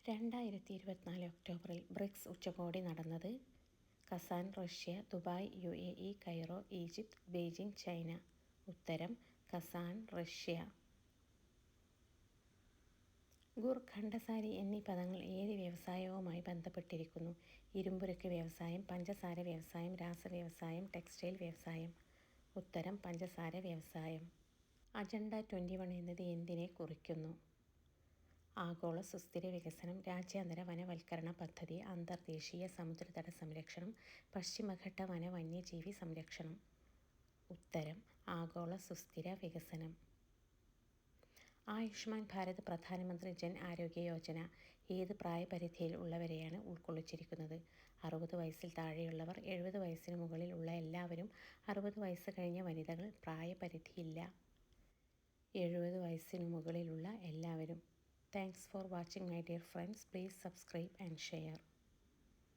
2024 ഒക്ടോബറിൽ ബ്രിക്സ് ഉച്ചകോടി നടന്നത്. Kazan Russia, Dubai UAE, Cairo Egypt, Beijing China. ഉത്തരം കസാൻ റഷ്യ. ഗുർ, ഖണ്ഡസാരി എന്നീ പദങ്ങൾ ഏത് വ്യവസായവുമായി ബന്ധപ്പെട്ടിരിക്കുന്നു? ഇരുമ്പുരുക്ക് വ്യവസായം, പഞ്ചസാര വ്യവസായം, രാസവ്യവസായം, ടെക്സ്റ്റൈൽ വ്യവസായം. ഉത്തരം പഞ്ചസാര വ്യവസായം. അജണ്ട 21 എന്നത് എന്തിനെ കുറിക്കുന്നു? ആഗോള സുസ്ഥിര വികസനം, രാജ്യാന്തര വനവൽക്കരണ പദ്ധതി, അന്തർദേശീയ സമുദ്രതട സംരക്ഷണം, പശ്ചിമഘട്ട വന്യജീവി സംരക്ഷണം. ഉത്തരം ആഗോള സുസ്ഥിര വികസനം. ആയുഷ്മാൻ ഭാരത് പ്രധാനമന്ത്രി ജൻ ആരോഗ്യ യോജന ഏത് പ്രായപരിധിയിൽ ഉള്ളവരെയാണ് ഉൾക്കൊള്ളിച്ചിരിക്കുന്നത്? 60 വയസ്സിൽ താഴെയുള്ളവർ, 70 വയസ്സിന് മുകളിൽ ഉള്ള എല്ലാവരും, 60 വയസ്സ് കഴിഞ്ഞ വനിതകൾ. പ്രായപരിധിയില്ല. 70 വയസ്സിനു മുകളിലുള്ള എല്ലാവരും. Thanks for watching my dear friends. Please subscribe and share.